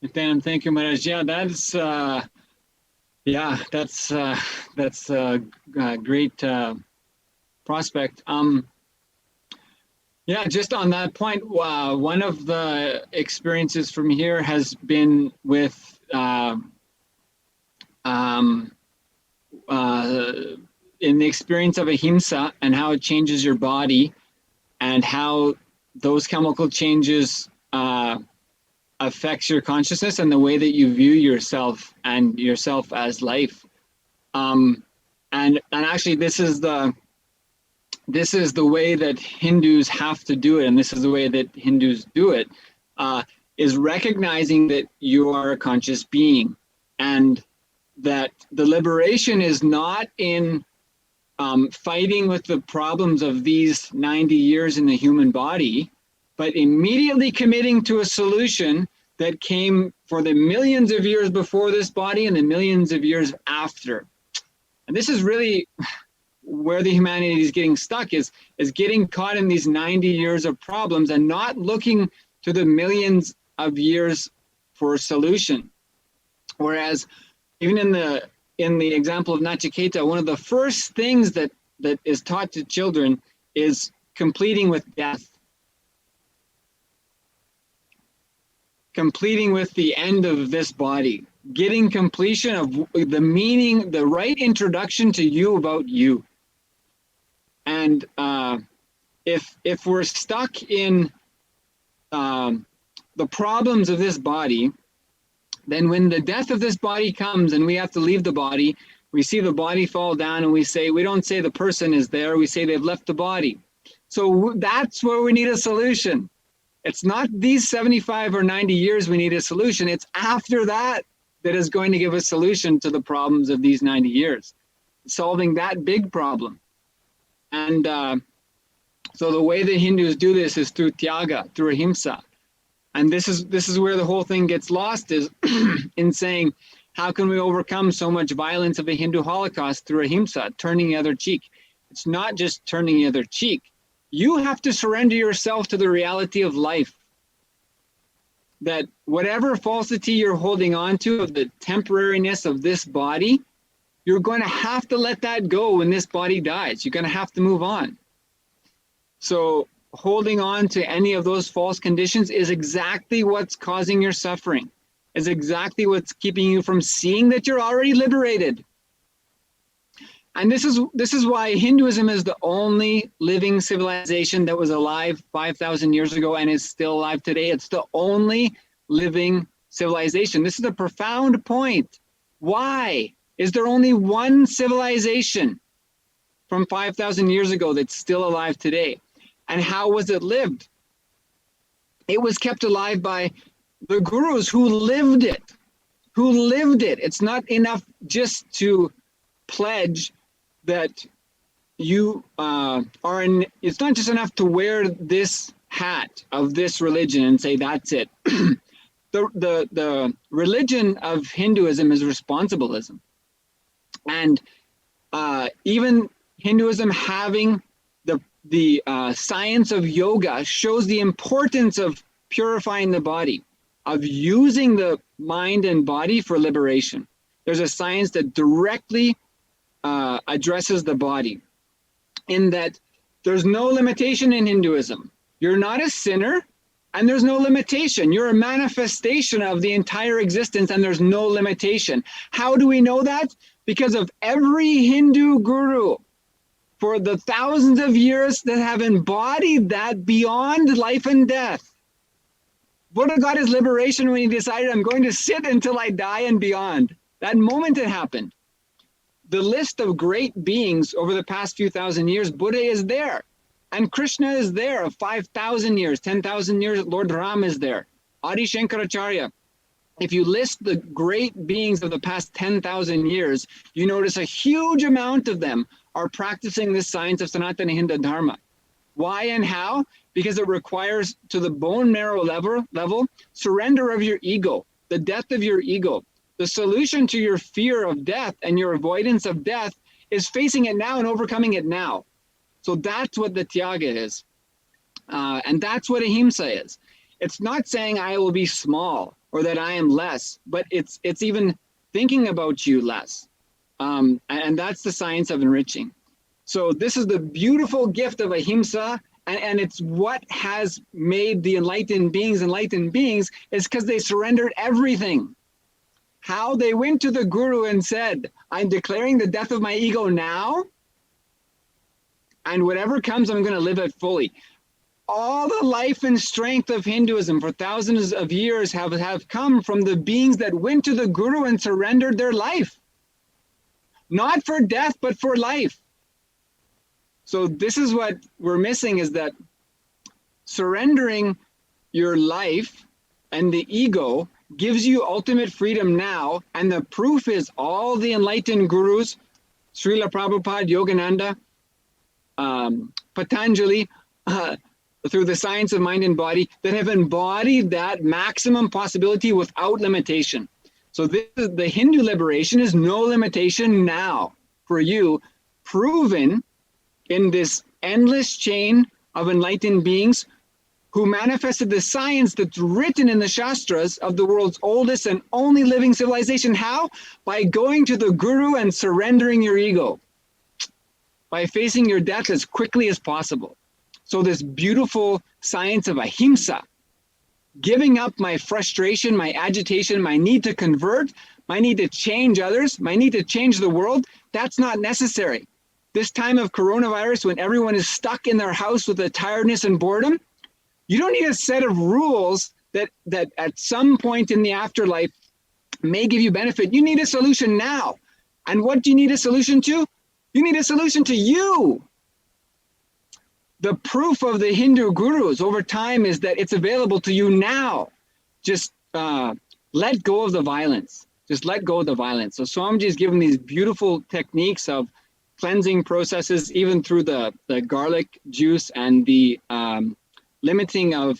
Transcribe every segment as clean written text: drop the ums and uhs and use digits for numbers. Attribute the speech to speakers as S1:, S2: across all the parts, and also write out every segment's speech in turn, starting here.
S1: Nithyananda, thank you, Maharaj. Yeah, that's a great prospect. Yeah, just on that point, one of the experiences from here has been with in the experience of ahimsa and how it changes your body and how those chemical changes affects your consciousness and the way that you view yourself and yourself as life. And actually this is the way that Hindus have to do it, and this is the way that Hindus do it, is recognizing that you are a conscious being, and that the liberation is not in fighting with the problems of these 90 years in the human body, but immediately committing to a solution that came for the millions of years before this body and the millions of years after. And this is really where the humanity is getting stuck, is getting caught in these 90 years of problems and not looking to the millions of years for a solution. Whereas even in the example of Nachiketa, one of the first things that is taught to children is completing with death. Completing with the end of this body. Getting completion of the meaning, the right introduction to you about you. And if we're stuck in the problems of this body, then when the death of this body comes and we have to leave the body, we see the body fall down and we don't say the person is there, we say they've left the body. So that's where we need a solution. It's not these 75 or 90 years we need a solution, it's after that that is going to give a solution to the problems of these 90 years, solving that big problem. And so the way the Hindus do this is through tyaga, through ahimsa. And this is where the whole thing gets lost, is in saying, how can we overcome so much violence of a Hindu Holocaust through ahimsa, turning the other cheek? It's not just turning the other cheek. You have to surrender yourself to the reality of life. That whatever falsity you're holding on to of the temporariness of this body, you're going to have to let that go when this body dies. You're going to have to move on. So holding on to any of those false conditions is exactly what's causing your suffering, is exactly what's keeping you from seeing that you're already liberated. And this is why Hinduism is the only living civilization that was alive 5,000 years ago and is still alive today. It's the only living civilization. This is a profound point. Why is there only one civilization from 5,000 years ago that's still alive today? And how was it lived? It was kept alive by the gurus who lived it. It's not enough just to pledge that you it's not just enough to wear this hat of this religion and say that's it. The religion of Hinduism is responsibilism. And even Hinduism having the science of yoga shows the importance of purifying the body, of using the mind and body for liberation. There's a science that directly addresses the body, in that there's no limitation in Hinduism. You're not a sinner, and there's no limitation. You're a manifestation of the entire existence, and there's no limitation. How do we know that? Because of every Hindu guru for the thousands of years that have embodied that beyond life and death. Buddha got his liberation when he decided, I'm going to sit until I die and beyond. That moment it happened. The list of great beings over the past few thousand years, Buddha is there. And Krishna is there of 5,000 years, 10,000 years, Lord Ram is there. Adi Shankaracharya. If you list the great beings of the past 10,000 years, you notice a huge amount of them are practicing this science of Sanatana Hindu Dharma. Why and how? Because it requires, to the bone marrow level, surrender of your ego, the death of your ego. The solution to your fear of death and your avoidance of death is facing it now and overcoming it now. So that's what the tyaga is. And that's what ahimsa is. It's not saying I will be small or that I am less, but it's even thinking about you less. And that's the science of enriching. So this is the beautiful gift of ahimsa, and it's what has made the enlightened beings is because they surrendered everything. How they went to the guru and said, I'm declaring the death of my ego now, and whatever comes, I'm going to live it fully. All the life and strength of Hinduism for thousands of years have come from the beings that went to the guru and surrendered their life. Not for death, but for life. So this is what we're missing, is that surrendering your life and the ego gives you ultimate freedom now. And the proof is all the enlightened gurus, Srila Prabhupada, Yogananda, Patanjali, through the science of mind and body, that have embodied that maximum possibility without limitation. So this is, the Hindu liberation is no limitation now for you, proven in this endless chain of enlightened beings who manifested the science that's written in the Shastras of the world's oldest and only living civilization. How? By going to the guru and surrendering your ego, by facing your death as quickly as possible. So this beautiful science of ahimsa, giving up my frustration, my agitation, my need to convert, my need to change others, my need to change the world, that's not necessary. This time of coronavirus, when everyone is stuck in their house with the tiredness and boredom, you don't need a set of rules that at some point in the afterlife may give you benefit. You need a solution now. And what do you need a solution to? You need a solution to you. The proof of the Hindu gurus over time is that it's available to you now. Just let go of the violence. Just let go of the violence. So Swamiji is giving these beautiful techniques of cleansing processes, even through the garlic juice and the limiting of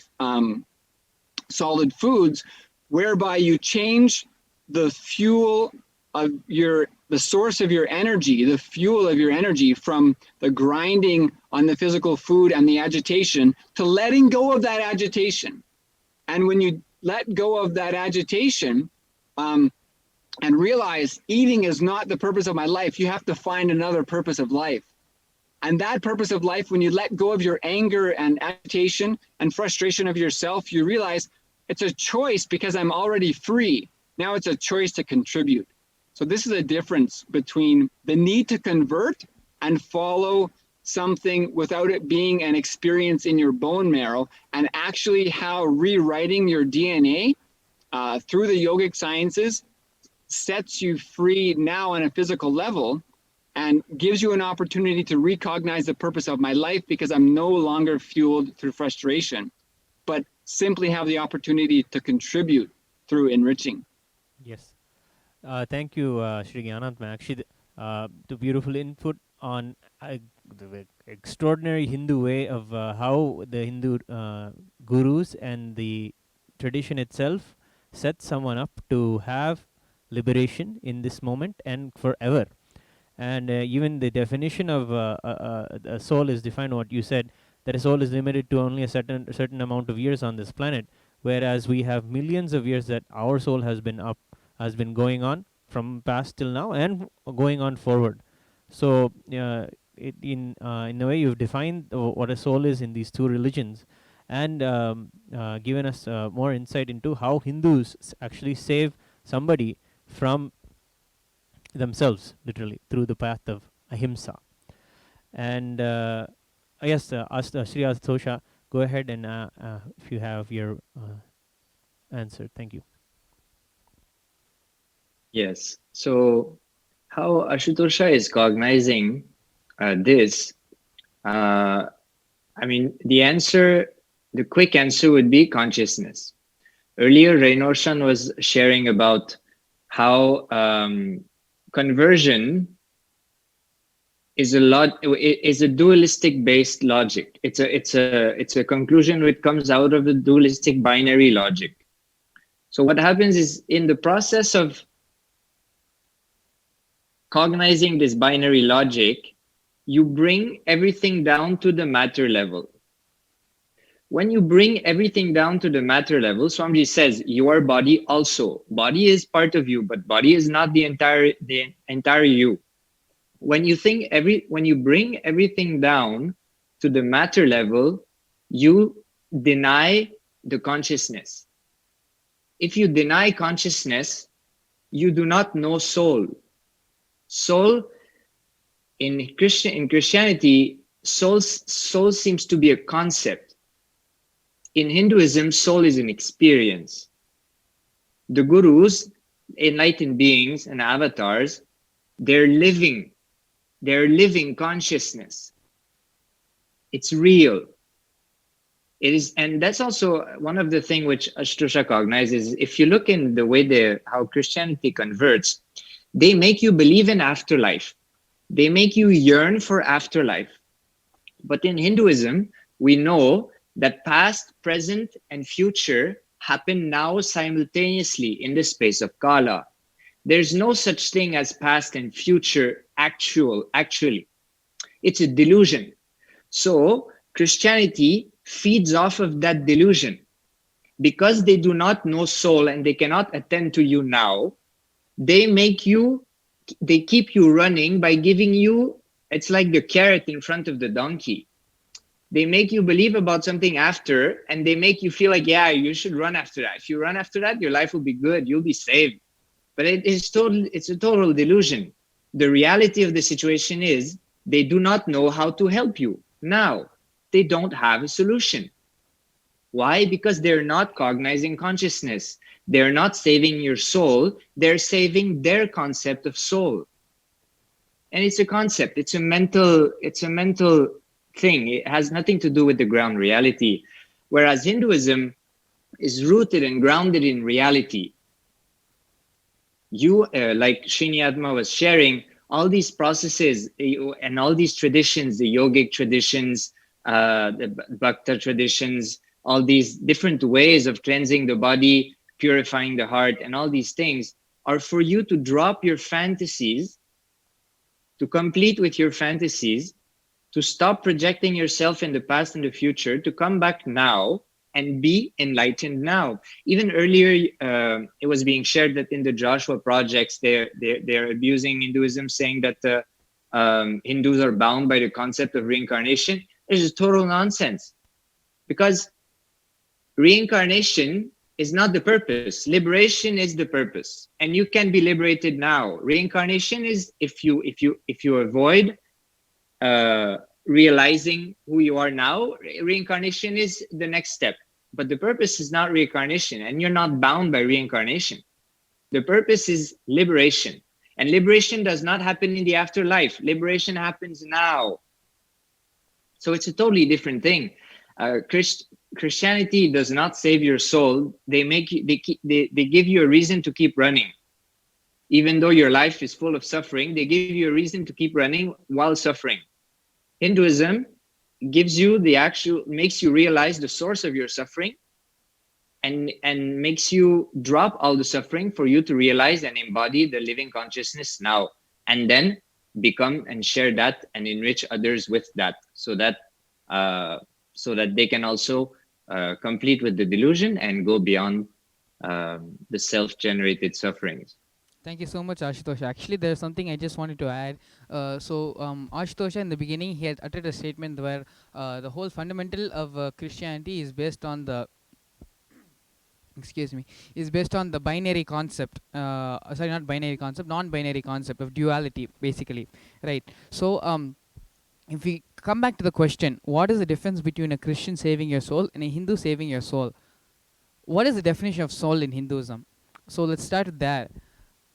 S1: solid foods, whereby you change the fuel of the source of your energy, the fuel of your energy, from the grinding on the physical food and the agitation to letting go of that agitation. And when you let go of that agitation, and realize eating is not the purpose of my life, you have to find another purpose of life. And that purpose of life, when you let go of your anger and agitation and frustration of yourself, you realize it's a choice because I'm already free. Now it's a choice to contribute. So this is a difference between the need to convert and follow something without it being an experience in your bone marrow, and actually how rewriting your DNA through the yogic sciences sets you free now on a physical level and gives you an opportunity to recognize the purpose of my life, because I'm no longer fueled through frustration, but simply have the opportunity to contribute through enriching.
S2: Yes. Thank you, Shri jnanatma. Actually, the beautiful input on the extraordinary Hindu way of how the Hindu gurus and the tradition itself set someone up to have liberation in this moment and forever. And even the definition of a soul is defined, what you said, that a soul is limited to only a certain amount of years on this planet, whereas we have millions of years that our soul has been going on from past till now and going on forward. So in a way, you've defined what a soul is in these two religions, and given us more insight into how Hindus actually save somebody from themselves, literally, through the path of ahimsa. And yes, Sri Asatosha, go ahead and if you have your answer. Thank you.
S3: Yes. So how Asatosha is cognizing this, I mean, the quick answer would be consciousness. Earlier, Reynorshan was sharing about how conversion is a dualistic based logic. It's a conclusion which comes out of the dualistic binary logic. So what happens is, in the process of cognizing this binary logic, you bring everything down to the matter level. When you bring everything down to the matter level, Swamiji says, your body also. Body is part of you, but body is not the entire you. When you bring everything down to the matter level, you deny the consciousness. If you deny consciousness, you do not know soul. Soul in Christianity, soul seems to be a concept. In Hinduism, soul is an experience. The gurus, enlightened beings and avatars, they're living consciousness. It's real. It is, and that's also one of the things which Ashtosha cognizes. If you look in the way how Christianity converts, they make you believe in afterlife. They make you yearn for afterlife. But in Hinduism, we know that past, present, and future happen now simultaneously in the space of Kala. There's no such thing as past and future actually. It's a delusion. So Christianity feeds off of that delusion. Because they do not know soul and they cannot attend to you now, they keep you running by giving you, it's like the carrot in front of the donkey. They make you believe about something after, and they make you feel like, yeah, you should run after that. If you run after that, your life will be good. You'll be saved. But it's a total delusion. The reality of the situation is they do not know how to help you now. They don't have a solution. Why? Because they're not cognizing consciousness. They're not saving your soul. They're saving their concept of soul. And it's a concept. It's a mental thing. It has nothing to do with the ground reality. Whereas Hinduism is rooted and grounded in reality. You, like Shri Atma was sharing, all these processes and all these traditions, the yogic traditions, the bhakta traditions, all these different ways of cleansing the body, purifying the heart, and all these things are for you to drop your fantasies, to complete with your fantasies, to stop projecting yourself in the past and the future, to come back now and be enlightened now. Even earlier, it was being shared that in the Joshua projects, they're abusing Hinduism, saying that Hindus are bound by the concept of reincarnation. This is total nonsense, because reincarnation is not the purpose. Liberation is the purpose, and you can be liberated now. Reincarnation is if you avoid realizing who you are now. Reincarnation is the next step, but the purpose is not reincarnation, and you're not bound by reincarnation. The purpose is liberation, and liberation does not happen in the afterlife. Liberation happens now. So it's a totally different thing. Christianity does not save your soul. They give you a reason to keep running. Even though your life is full of suffering, they give you a reason to keep running while suffering. Hinduism gives you makes you realize the source of your suffering, and makes you drop all the suffering for you to realize and embody the living consciousness now, and then become and share that and enrich others with that, so that they can also complete with the delusion and go beyond the self-generated sufferings.
S4: Thank you so much, Ashutosh. Actually, there's something I just wanted to add. Ashutosh, in the beginning, he had uttered a statement where the whole fundamental of Christianity is based on the binary concept. Sorry, not binary concept, non-binary concept of duality, basically, right? So, if we come back to the question, what is the difference between a Christian saving your soul and a Hindu saving your soul? What is the definition of soul in Hinduism? So let's start with that.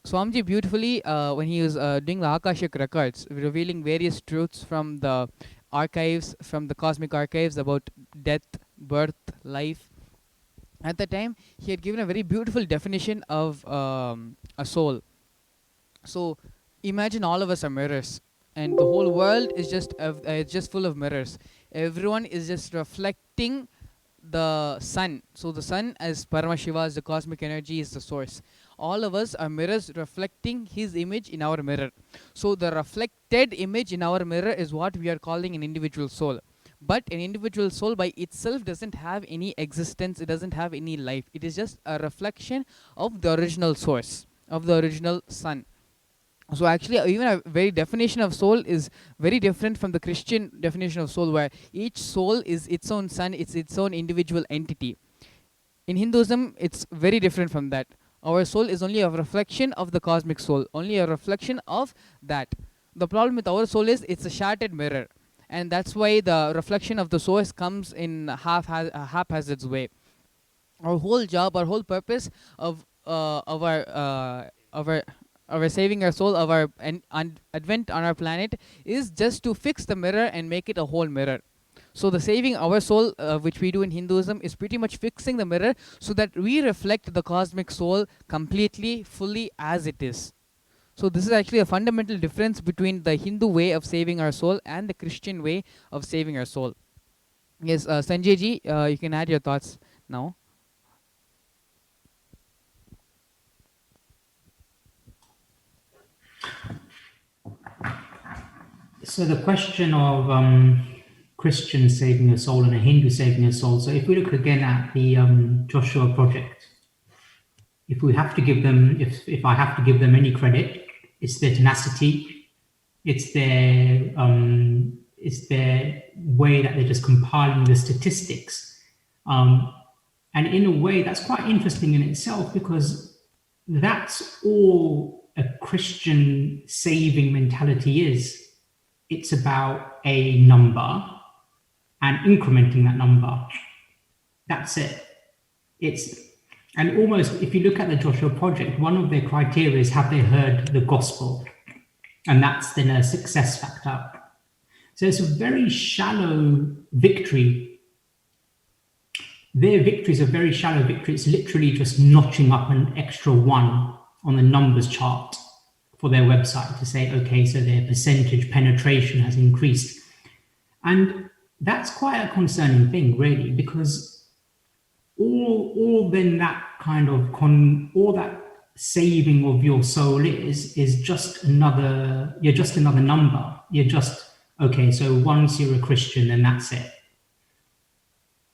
S4: Swamiji beautifully, when he was doing the Akashic records, revealing various truths from the archives, from the cosmic archives about death, birth, life. At the time, he had given a very beautiful definition of a soul. So imagine all of us are mirrors, and the whole world is just full of mirrors. Everyone is just reflecting the sun. So the sun, as Paramashiva, as the cosmic energy, is the source. All of us are mirrors reflecting his image in our mirror. So the reflected image in our mirror is what we are calling an individual soul. But an individual soul by itself doesn't have any existence, it doesn't have any life. It is just a reflection of the original source, of the original sun. So actually, even a very definition of soul is very different from the Christian definition of soul, where each soul is its own sun, it's its own individual entity. In Hinduism, it's very different from that. Our soul is only a reflection of the cosmic soul, only a reflection of that. The problem with our soul is it's a shattered mirror, and that's why the reflection of the source comes in haphazard way. Our whole job, our whole purpose of our saving our soul, of our advent on our planet, is just to fix the mirror and make it a whole mirror. So the saving our soul, which we do in Hinduism, is pretty much fixing the mirror so that we reflect the cosmic soul completely, fully as it is. So this is actually a fundamental difference between the Hindu way of saving our soul and the Christian way of saving our soul. Yes, Sanjay ji, you can add your thoughts now.
S5: So the question of Christian saving a soul and a Hindu saving a soul. So if we look again at the Joshua project, if we have to give them, if I have to give them any credit, it's their tenacity, it's their way that they're just compiling the statistics, and in a way that's quite interesting in itself, because that's all a Christian saving mentality is. It's about a number and incrementing that number. That's it. And almost, if you look at the Joshua Project, one of their criteria is, have they heard the gospel? And that's then a success factor. So it's a very shallow victory. Their victory is a very shallow victory. It's literally just notching up an extra 1 on the numbers chart for their website to say, okay, so their percentage penetration has increased. And that's quite a concerning thing, really, because all then that kind of all that saving of your soul is just another, you're just another number. You're just, okay, so once you're a Christian, then that's it.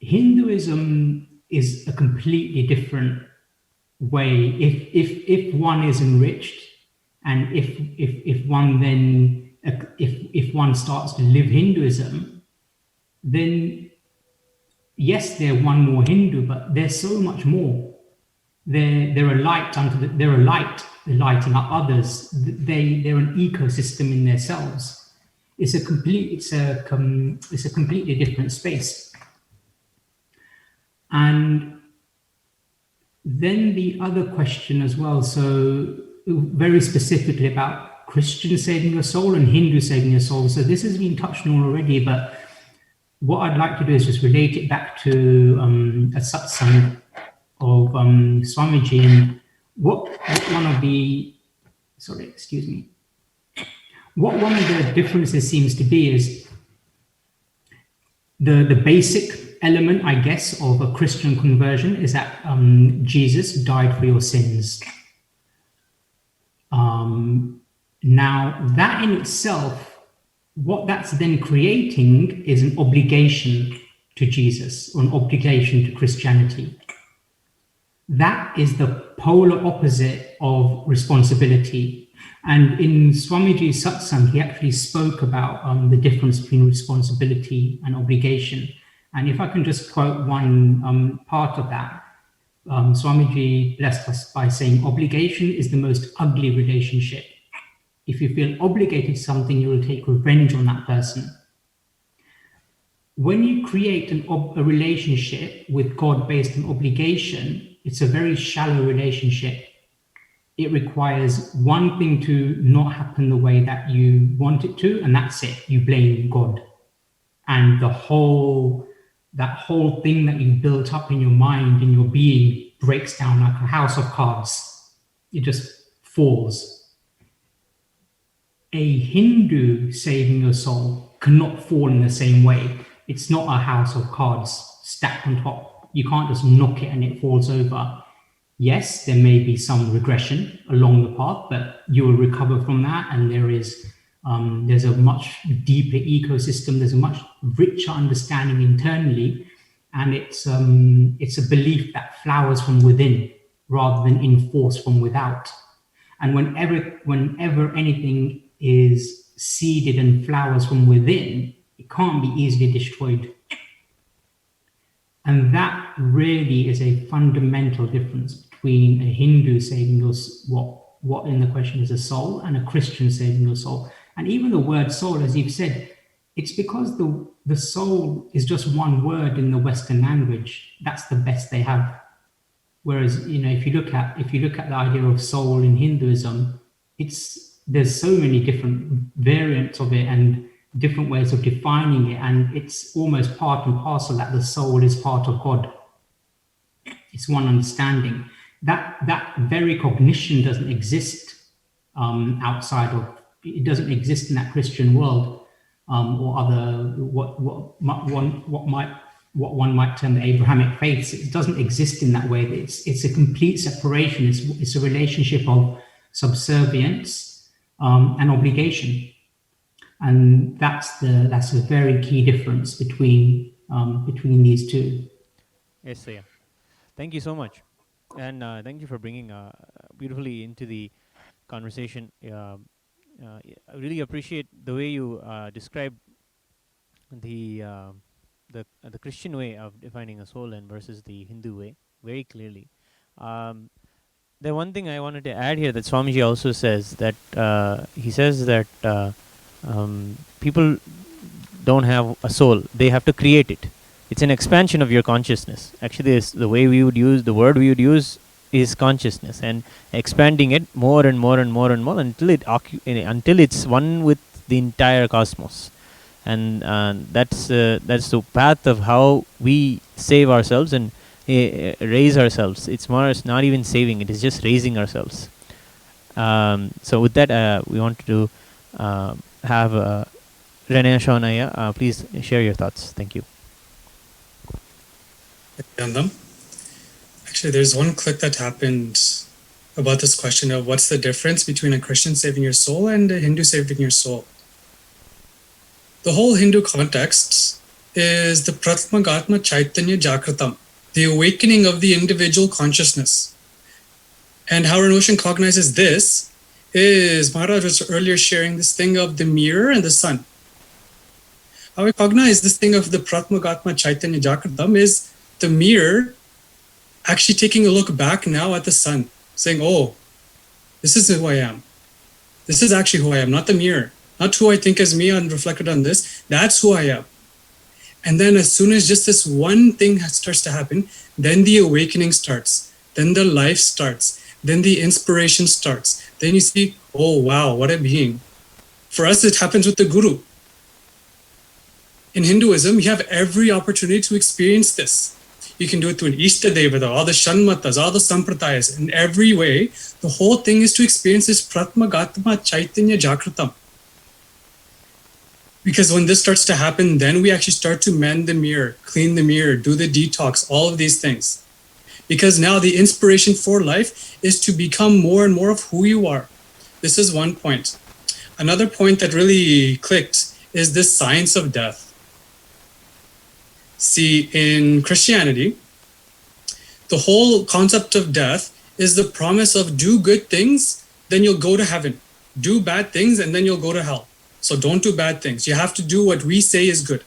S5: Hinduism is a completely different way. If one is enriched, and if one starts to live Hinduism, then yes, they're one more Hindu, but there's so much more. They're a light they're lighting up others. They're an ecosystem in themselves. It's a completely different space. And then the other question as well, so very specifically about Christian saving your soul and Hindu saving your soul. So this has been touched on already, but what I'd like to do is just relate it back to a satsang of Swamiji, and what one of the differences seems to be is the basic element, I guess, of a Christian conversion is that Jesus died for your sins. Now, that in itself, what that's then creating is an obligation to Jesus, or an obligation to Christianity. That is the polar opposite of responsibility. And in Swamiji's satsang, he actually spoke about the difference between responsibility and obligation. And if I can just quote one part of that, Swamiji blessed us by saying, obligation is the most ugly relationship. If you feel obligated to something, you will take revenge on that person. When you create a relationship with God based on obligation, it's a very shallow relationship. It requires one thing to not happen the way that you want it to, and that's it. You blame God. And that whole thing that you built up in your mind, in your being, breaks down like a house of cards. It just falls. A Hindu saving your soul cannot fall in the same way. It's not a house of cards stacked on top. You can't just knock it and it falls over. Yes, there may be some regression along the path, but you will recover from that, and there is There's a much deeper ecosystem. There's a much richer understanding internally, and it's a belief that flowers from within rather than enforced from without. And whenever anything is seeded and flowers from within, it can't be easily destroyed. And that really is a fundamental difference between a Hindu saving what in the question is a soul, and a Christian saving your soul. And even the word soul, as you've said, it's because the soul is just one word in the Western language. That's the best they have. Whereas, if you look at the idea of soul in Hinduism, there's so many different variants of it and different ways of defining it, and it's almost part and parcel that the soul is part of God. It's one understanding. That very cognition doesn't exist outside of, it doesn't exist in that Christian world, or other what one might term the Abrahamic faiths. It doesn't exist in that way. It's a complete separation. It's a relationship of subservience and obligation, and that's a very key difference between these two.
S2: Yes, sir. Thank you so much, and thank you for bringing beautifully into the conversation. I really appreciate the way you describe the Christian way of defining a soul and versus the Hindu way very clearly. The one thing I wanted to add here that Swamiji also says that he says that people don't have a soul; they have to create it. It's an expansion of your consciousness. Actually, the way we would use the word we would use is consciousness, and expanding it more and more and more and more until it's one with the entire cosmos. And that's the path of how we save ourselves and raise ourselves. It's not even saving; it is just raising ourselves. So with that, we wanted to have Rene Shawnaya. Please share your thoughts. Thank you.
S6: Actually, there's one click that happened about this question of what's the difference between a Christian saving your soul and a Hindu saving your soul. The whole Hindu context is the Pratmagatma Chaitanya Jagratam, the awakening of the individual consciousness. And how Roshan cognizes this is, Maharaj was earlier sharing this thing of the mirror and the sun. How I cognize this thing of the Pratmagatma Chaitanya Jagratam is the mirror actually taking a look back now at the sun, saying, oh, this is who I am. This is actually who I am, not the mirror. Not who I think as me and reflected on this. That's who I am. And then as soon as just this one thing starts to happen, then the awakening starts. Then the life starts. Then the inspiration starts. Then you see, oh, wow, what a being. For us, it happens with the Guru. In Hinduism, you have every opportunity to experience this. You can do it through an Ishta Devata, all the Shanmatas, all the Sampradayas. In every way, the whole thing is to experience this Pratmagatma Chaitanya Jagratam. Because when this starts to happen, then we actually start to mend the mirror, clean the mirror, do the detox, all of these things. Because now the inspiration for life is to become more and more of who you are. This is one point. Another point that really clicked is this science of death. See, in Christianity, the whole concept of death is the promise of do good things, then you'll go to heaven. Do bad things, and then you'll go to hell. So don't do bad things. You have to do what we say is good.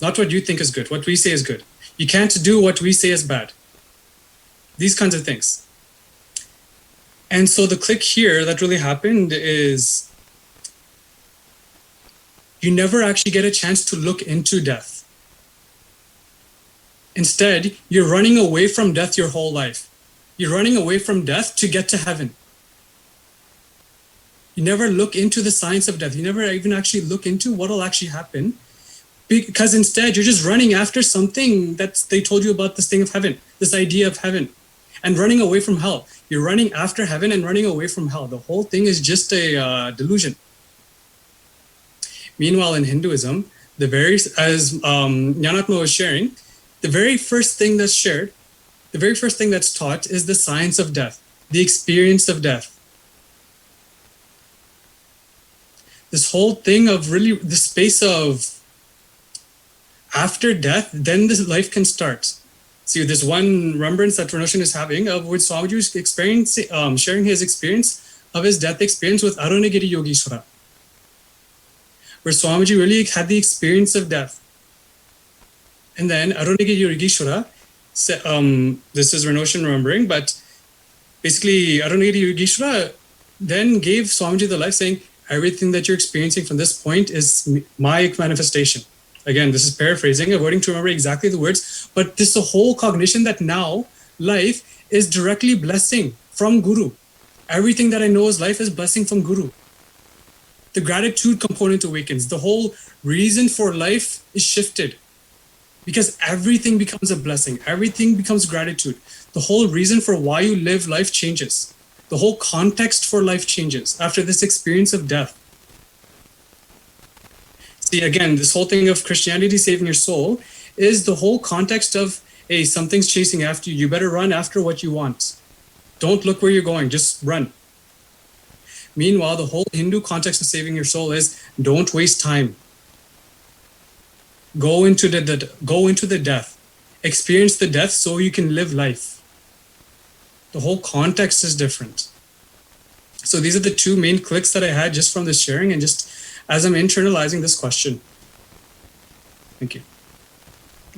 S6: Not what you think is good, what we say is good. You can't do what we say is bad. These kinds of things. And so the click here that really happened is you never actually get a chance to look into death. Instead, you're running away from death your whole life. You're running away from death to get to heaven. You never look into the science of death. You never even actually look into what will actually happen, because instead you're just running after something that they told you about, this thing of heaven, this idea of heaven, and running away from hell. You're running after heaven and running away from hell. The whole thing is just a delusion. Meanwhile, in Hinduism, as jnanatma was sharing, the very first thing that's shared, the very first thing that's taught is the science of death, the experience of death. this whole thing of really the space of after death, then this life can start. See, this one remembrance that Pranoshan is having of with Swamiji's experience, sharing his experience of his death experience with Arunagiri Yogeshwara, where Swamiji really had the experience of death. And then Arunagiri Yogeshwara, this is Pranoshan remembering, but basically Arunagiri Yogeshwara then gave Swamiji the life, saying, everything that you're experiencing from this point is my manifestation. Again, this is paraphrasing, avoiding to remember exactly the words, but this is a whole cognition that now life is directly blessing from Guru. Everything that I know is life is blessing from Guru. The gratitude component awakens. The whole reason for life is shifted because everything becomes a blessing. Everything becomes gratitude. The whole reason for why you live life changes. The whole context for life changes after this experience of death. See, again, this whole thing of Christianity saving your soul is the whole context of, hey, something's chasing after you. You better run after what you want. Don't look where you're going, just run. Meanwhile, the whole Hindu context of saving your soul is don't waste time. Go into the death. Experience the death so you can live life. The whole context is different. So these are the two main clicks that I had just from this sharing and just as I'm internalizing this question. Thank you.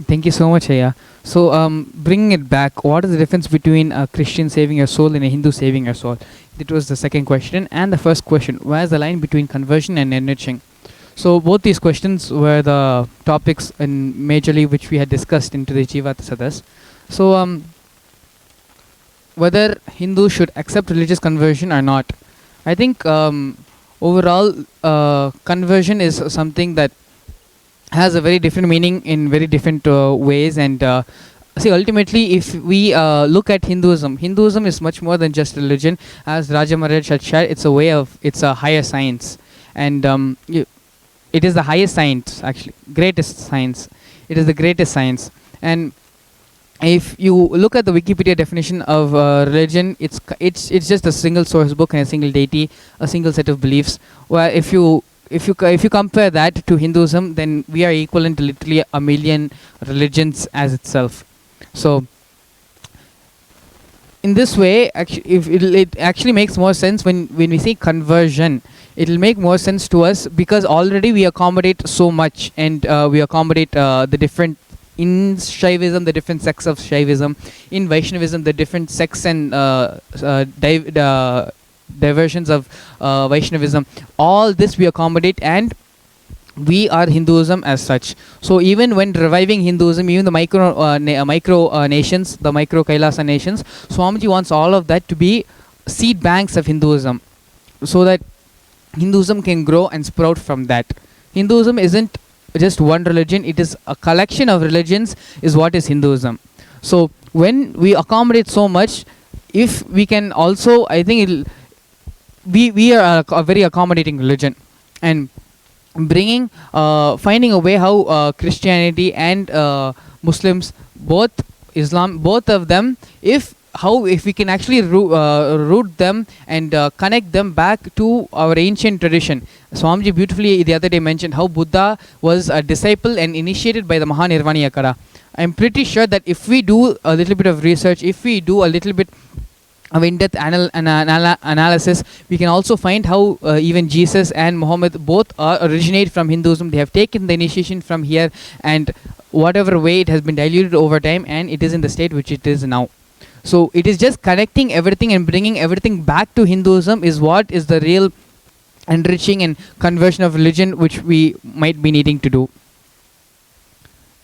S4: Thank you so much, Aya. So, bringing it back, what is the difference between a Christian saving your soul and a Hindu saving your soul? That was the second question. And the first question, where's the line between conversion and enriching? So, both these questions were the topics in majorly which we had discussed into the Vakyartha Sadhas. So, whether Hindus should accept religious conversion or not. I think overall, conversion is something that has a very different meaning in very different ways. And see, ultimately, if we look at Hinduism, Hinduism is much more than just religion. As Raja Maharaj had shared, it's a higher science. And it is the highest science, actually, greatest science. It is the greatest science. And if you look at the Wikipedia definition of religion, it's just a single source book and a single deity, a single set of beliefs. Where if you compare that to Hinduism, then we are equivalent to literally a million religions as itself. So in this way, it actually makes more sense when we say conversion. It will make more sense to us because already we accommodate so much, and we accommodate the different. In Shaivism, the different sects of Shaivism. In Vaishnavism, the different sects and diversions of Vaishnavism. All this we accommodate, and we are Hinduism as such. So even when reviving Hinduism, even the micro nations, the micro Kailasa nations, Swamiji wants all of that to be seed banks of Hinduism, so that Hinduism can grow and sprout from that. Hinduism isn't just one religion, it is a collection of religions is what is Hinduism. So when we accommodate so much, if we can also, I think we are a very accommodating religion, and bringing finding a way how Christianity and Muslims, both Islam, both of them, if we can actually root them and connect them back to our ancient tradition. Swamiji beautifully the other day mentioned how Buddha was a disciple and initiated by the Mahanirvana Yakara. I'm pretty sure that if we do a little bit of research, if we do a little bit of in-depth analysis, we can also find how even Jesus and Muhammad both originate from Hinduism. They have taken the initiation from here, and whatever way it has been diluted over time, and it is in the state which it is now. So it is just connecting everything and bringing everything back to Hinduism is what is the real enriching and conversion of religion which we might be needing to do.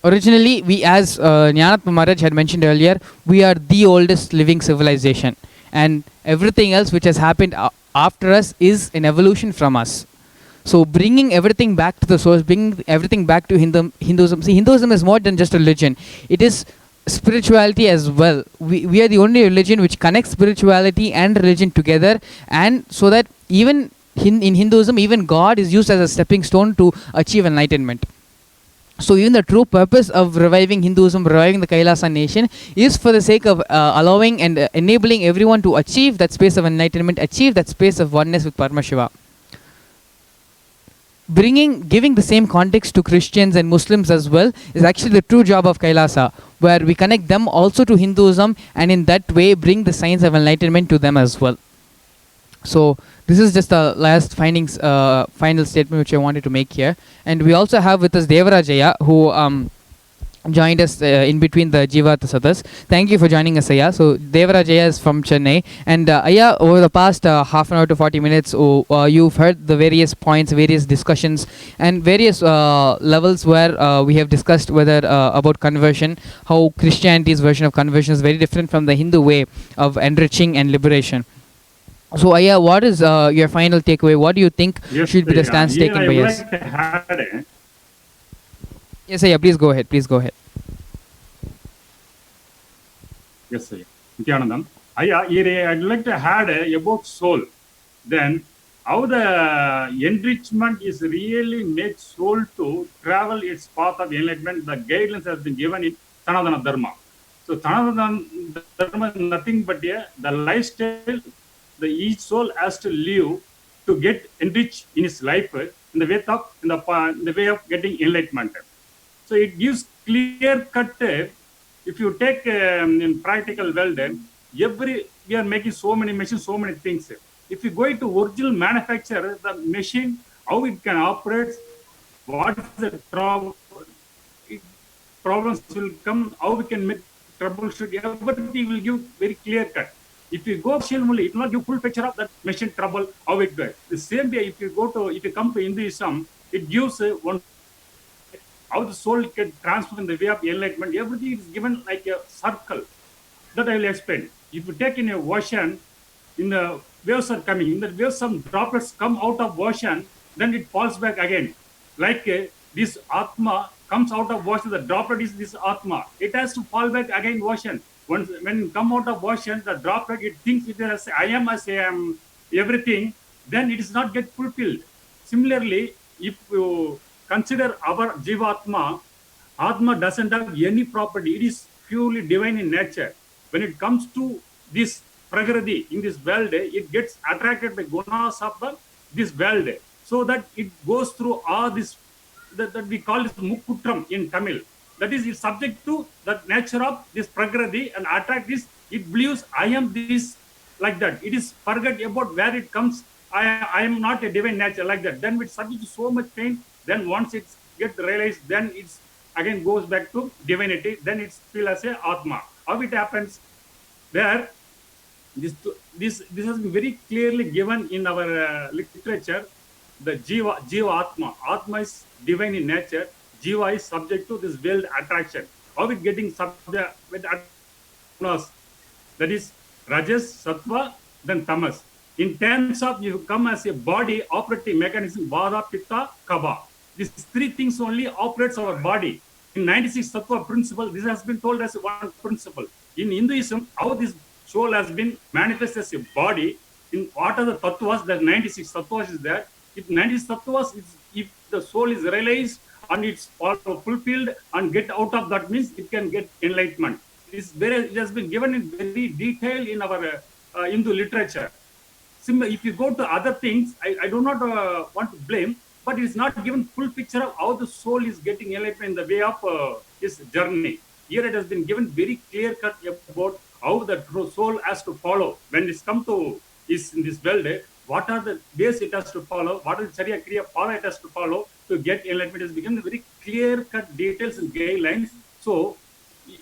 S4: Originally, we, as jnanatma Maharaj had mentioned earlier, we are the oldest living civilization, and everything else which has happened after us is an evolution from us. So bringing everything back to the source, bringing everything back to Hinduism. See, Hinduism is more than just a religion. It is spirituality as well. We are the only religion which connects spirituality and religion together, and so that even in Hinduism, even God is used as a stepping stone to achieve enlightenment. So even the true purpose of reviving Hinduism, reviving the Kailasa nation, is for the sake of allowing and enabling everyone to achieve that space of enlightenment, achieve that space of oneness with Paramashiva. giving the same context to Christians and Muslims as well is actually the true job of Kailasa, where we connect them also to Hinduism and in that way bring the science of enlightenment to them as well. So this is just the last final statement which I wanted to make here. And we also have with us Devarajaya, who joined us in between the Vakyartha Sadhas. Thank you for joining us, Aya. So Devarajaya is from Chennai, and Aya, over the past half an hour to 40 minutes, you've heard the various points, various discussions, and various levels where we have discussed whether about conversion, how Christianity's version of conversion is very different from the Hindu way of enriching and liberation. So Aya, what is your final takeaway? What do you think should be the stance taken by us? Yes, Aya, please go ahead. Please go ahead.
S7: Yes, sir. Nithyanandam. I'd like to add about soul. Then, how the enrichment is really make soul to travel its path of enlightenment. The guidelines has been given in Sanatana Dharma. So, Sanatana Dharma is nothing but the lifestyle that each soul has to live to get enriched in his life in the way of getting enlightenment. So it gives clear cut. If you take in practical world, we are making so many machines, so many things. If you go to original manufacturer, the machine, how it can operate, what is the problems will come, how we can make troubleshoot, everything will give very clear cut. If you go machine only, it will not give full picture of that machine trouble, how it goes. The same way, if you come to Hinduism, it gives one how the soul can transform in the way of enlightenment. Everything is given like a circle. That I will explain. If you take in a ocean, in the waves are coming. In the waves, some droplets come out of ocean, then it falls back again. Like this Atma comes out of ocean, the droplet is this Atma. It has to fall back again ocean. When it come out of ocean, the droplet, it thinks it is I am everything, then it is not get fulfilled. Similarly, if you consider our Jivatma, Atma doesn't have any property. It is purely divine in nature. When it comes to this Prakriti in this world, it gets attracted by gunas of this world. So that it goes through all this, that we call it Mukutram in Tamil. That is, it's subject to the nature of this Prakriti and attract this. It believes I am this, like that. It is forget about where it comes. I am not a divine nature, like that. Then it's subject to so much pain. Then once it gets realized, then it's again goes back to divinity. Then it's feel as a Atma. How it happens? There, this has been very clearly given in our literature. The Jiva Atma. Atma is divine in nature. Jiva is subject to this world attraction. How it getting subject with atmas? That is Rajas, Sattva, then Tamas. In terms of you come as a body operating mechanism, Vada, Pitta, Kapha. These three things only operates our body. In 96 Tattva principle, this has been told as one principle. In Hinduism, how this soul has been manifested as a body, in what are the Tattvas, the 96 Tattvas is there. If 96 Tattvas, if the soul is realized and it's fulfilled and get out of that means it can get enlightenment. It has been given in very detail in our Hindu literature. If you go to other things, I do not want to blame, but it's not given full picture of how the soul is getting enlightenment in the way of his journey. Here it has been given very clear cut about how the soul has to follow. When it's come to in this world, what are the ways it has to follow, what is the Charya Kriya Pada it has to follow to get enlightenment. It has become very clear cut details and guidelines. So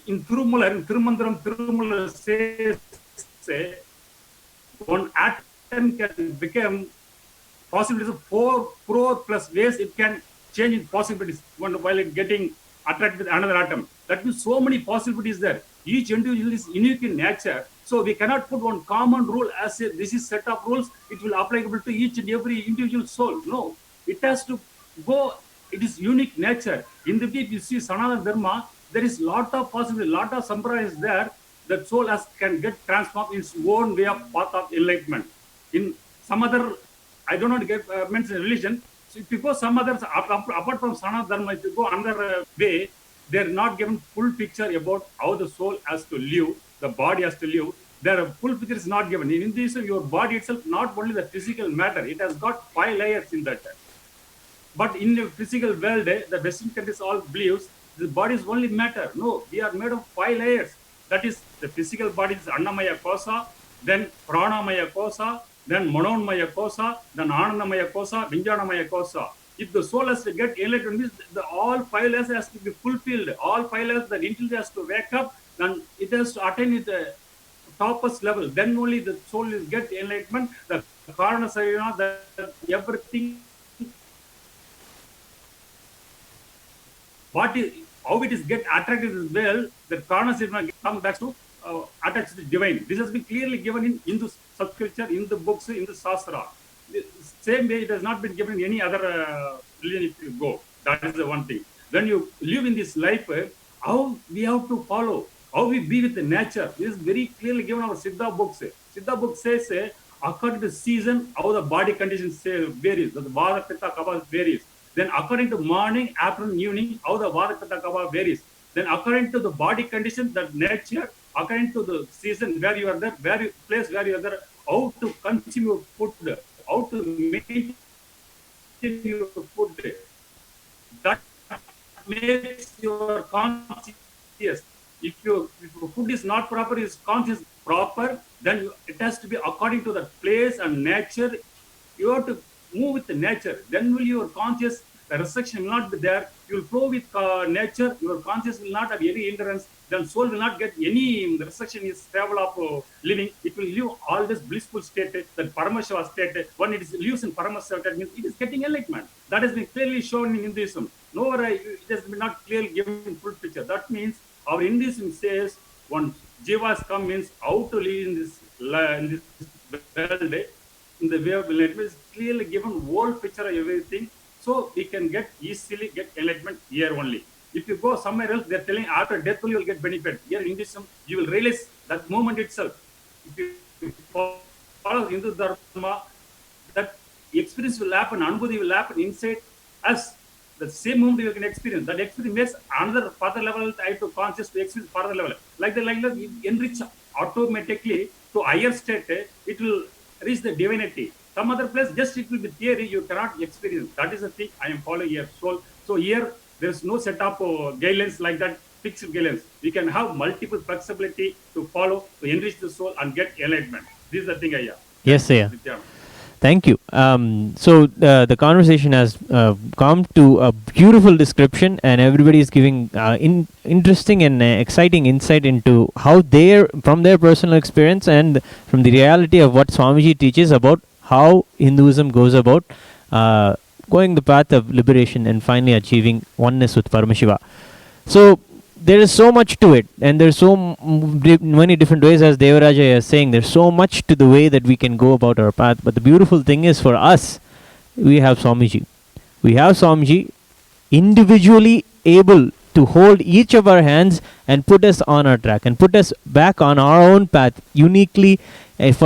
S7: in Tirumandram says one atom can become possibilities of 4 crore plus ways it can change in possibilities while it getting attracted with another atom. That means so many possibilities there. Each individual is unique in nature. So we cannot put one common rule as a, this is set of rules, it will applicable to each and every individual soul. No, it has to go, it is unique nature. In the way you see Sanatana Dharma, there is lot of possibility, lot of sampradaya is there that soul can get transformed in its own way of path of enlightenment. In some other, I do not get mention religion. So if you go some others, apart from Sanatana Dharma, if you go another way, they are not given full picture about how the soul has to live, the body has to live. Their full picture is not given. In Hinduism, your body itself, not only the physical matter, it has got 5 layers in that. But in the physical world, the Western countries all believes the body is only matter. No, we are made of 5 layers. That is, the physical body is Annamaya Kosa, then Pranamaya Kosa, then Manonmaya Kosa, then Anandamaya Kosa, Vinjanamaya Kosa. If the soul has to get enlightened, means all 5 layers has to be fulfilled. All 5 layers, the intelligence has to wake up, then it has to attain the topmost level. Then only the soul will get enlightenment. The Karana Sarina, that everything, how it is get attracted as well, the Karana Sarina comes back to attach to the divine. This has been clearly given in Hindu sculpture, in the books, in the Shastra. The same way it has not been given in any other religion if you go. That is the one thing. When you live in this life, how we have to follow, how we be with the nature. This is very clearly given in our Siddha books. Siddha book says, according to the season, how the body conditions varies. The Vata, Pitta, Kapha varies. Then according to morning, afternoon, evening, how the Vata, Pitta, Kapha varies. Then according to the body condition, the nature, according to the season where you are there, place where you are there, how to consume your food, how to maintain your food. That makes your conscious. If your food is not proper, is conscious proper, then it has to be according to the place and nature. You have to move with the nature. Then will your conscious, the restriction will not be there. You will flow with nature. Your conscious will not have any hindrance. Then soul will not get any restriction is travel of living. It will live always blissful state, that Paramashiva state. When it is lives in Paramashiva state, means it is getting enlightenment. That has been clearly shown in Hinduism. Nowhere it has been not clearly given in full picture. That means our Hinduism says when jivas come means how to live in this world, in the way of enlightenment is clearly given whole picture of everything. So we can easily get enlightenment here only. If you go somewhere else, they're telling after death you will get benefit. Here in Hinduism, you will realize that moment itself. If you follow Hindu Dharma, that experience will happen, Anubhuti will happen inside us. The same moment you can experience. That experience makes another further level to conscious to experience further level. Like that, enrich automatically to higher state, it will reach the divinity. Some other place, just it will be theory, you cannot experience. That is the thing I am following here. So here, there is no set of guidelines like that, fixed guidelines. We can have multiple flexibility to follow, to enrich the soul and get enlightenment. This is the thing I have.
S2: Yes, sir. Thank you. So the conversation has come to a beautiful description, and everybody is giving interesting and exciting insight into how from their personal experience and from the reality of what Swamiji teaches about how Hinduism goes about going the path of liberation and finally achieving oneness with Paramashiva. So there is so much to it, and there's so many different ways, as Devaraja is saying. There's so much to the way that we can go about our path. But the beautiful thing is, for us, we have Swamiji. We have Swamiji individually able to hold each of our hands and put us on our track and put us back on our own path uniquely as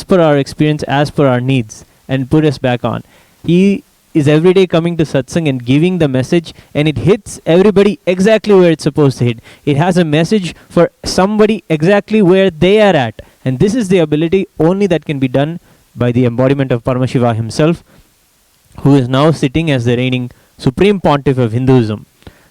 S2: per our experience, as per our needs, and put us back on. He is every day coming to satsang and giving the message, and it hits everybody exactly where it's supposed to hit. It has a message for somebody exactly where they are at, and this is the ability only that can be done by the embodiment of Paramashiva himself, who is now sitting as the reigning supreme pontiff of Hinduism.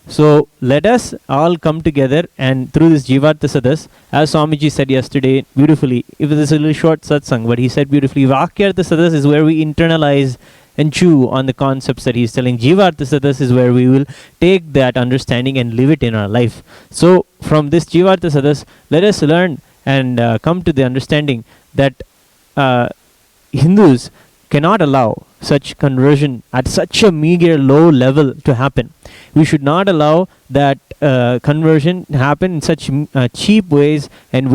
S2: So let us all come together, and through this Vakyartha Sadhas, as Swamiji said yesterday beautifully, it was a little short satsang, but he said beautifully, Vakyartha Sadhas is where we internalize and chew on the concepts that he's telling. Vakyartha Sadhas is where we will take that understanding and live it in our life. So from this Vakyartha Sadhas, let us learn and come to the understanding that Hindus cannot allow such conversion at such a meager low level to happen. We should not allow that conversion happen in such cheap ways and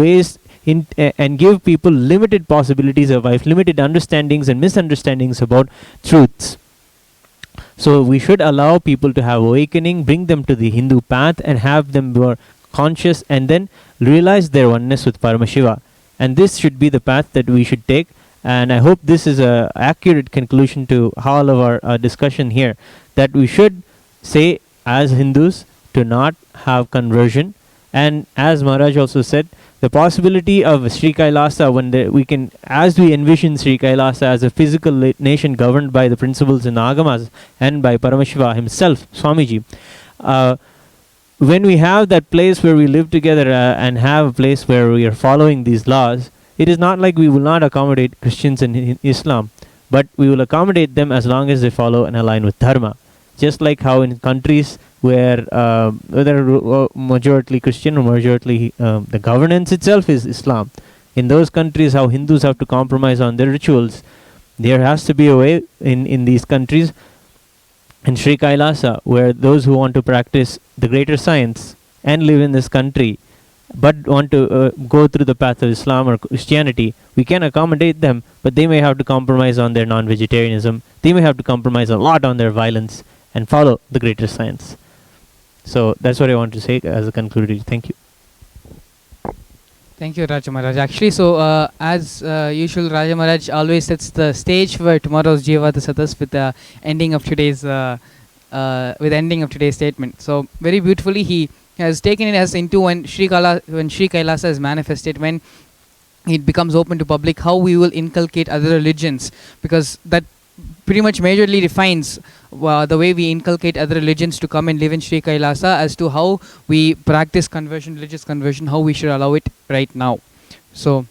S2: and give people limited possibilities of life, limited understandings and misunderstandings about truths. So we should allow people to have awakening, bring them to the Hindu path, and have them more conscious, and then realize their oneness with Paramashiva. And this should be the path that we should take. And I hope this is an accurate conclusion to all of our discussion here, that we should say as Hindus to not have conversion. And as Maharaj also said, the possibility of Sri Kailasa, we can, as we envision Sri Kailasa as a physical nation governed by the principles in Agamas and by Paramashiva himself, Swamiji, when we have that place where we live together and have a place where we are following these laws, it is not like we will not accommodate Christians and Islam, but we will accommodate them as long as they follow and align with Dharma. Just like how in countries where whether majority Christian or majority the governance itself is Islam, in those countries how Hindus have to compromise on their rituals, there has to be a way in these countries, in Sri Kailasa, where those who want to practice the greater science and live in this country but want to go through the path of Islam or Christianity, we can accommodate them, but they may have to compromise on their non-vegetarianism, they may have to compromise a lot on their violence and follow the greater science. So that's what I want to say as a conclusion. Thank you.
S4: Thank you, Raja Maharaj. Actually, so as usual, Raja Maharaj always sets the stage for tomorrow's Vakyartha Sadhas with the ending of today's statement. So very beautifully, he has taken us into when Sri Kailasa is manifested, when it becomes open to public, how we will inculcate other religions, because that pretty much majorly defines the way we inculcate other religions to come and live in Sri Kailasa, as to how we practice conversion, religious conversion, how we should allow it right now. So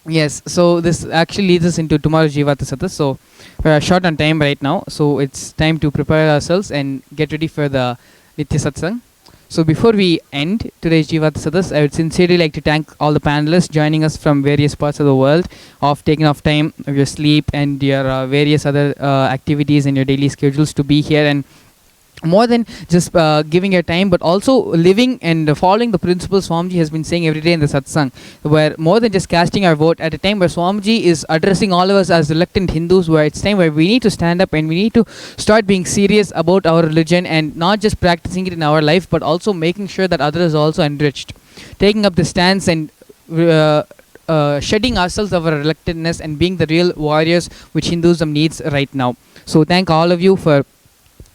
S4: yes, so this actually leads us into tomorrow's Vakyartha Sadhas. So we're short on time right now, so it's time to prepare ourselves and get ready for the Nitya Satsang. So before we end today's Vakyartha Sadhas, I would sincerely like to thank all the panelists joining us from various parts of the world, of taking off time of your sleep and your various other activities and your daily schedules to be here, and more than just giving your time, but also living and following the principles Swamiji has been saying every day in the satsang, where more than just casting our vote, at a time where Swamiji is addressing all of us as reluctant Hindus, where it's time where we need to stand up and we need to start being serious about our religion and not just practicing it in our life, but also making sure that others are also enriched, taking up the stance and shedding ourselves of our reluctantness and being the real warriors which Hinduism needs right now. So thank all of you for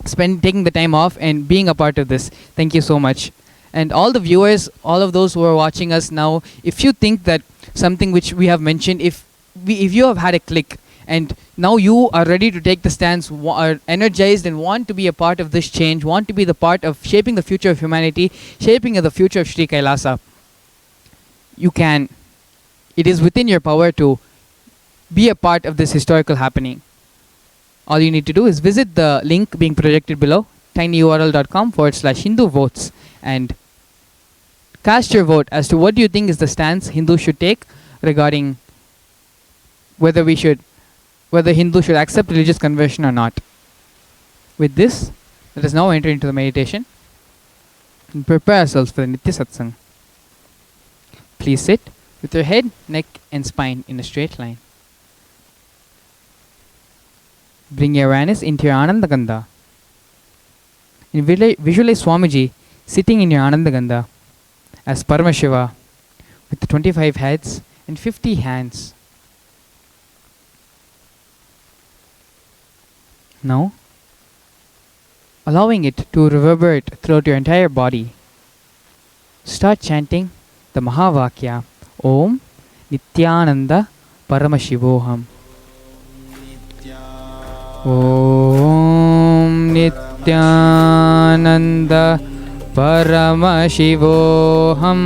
S4: taking the time off and being a part of this. Thank you so much. And all the viewers, all of those who are watching us now, if you think that something which we have mentioned, if you have had a click and now you are ready to take the stance, are energized and want to be a part of this change, want to be the part of shaping the future of humanity, shaping the future of Sri Kailasa, you can. It is within your power to be a part of this historical happening. All you need to do is visit the link being projected below, tinyurl.com/Hindu votes, and cast your vote as to what do you think is the stance Hindus should take regarding whether Hindus should accept religious conversion or not. With this, let us now enter into the meditation and prepare ourselves for the Nitya Satsang. Please sit with your head, neck and spine in a straight line. Bring your awareness into your Ananda Gandha. And visualize Swamiji sitting in your Ananda Gandha as Paramashiva with 25 heads and 50 hands. Now, allowing it to reverberate throughout your entire body, start chanting the Mahavakya Om Nithyananda Paramashivoham. Om Nithyananda Paramashivoham.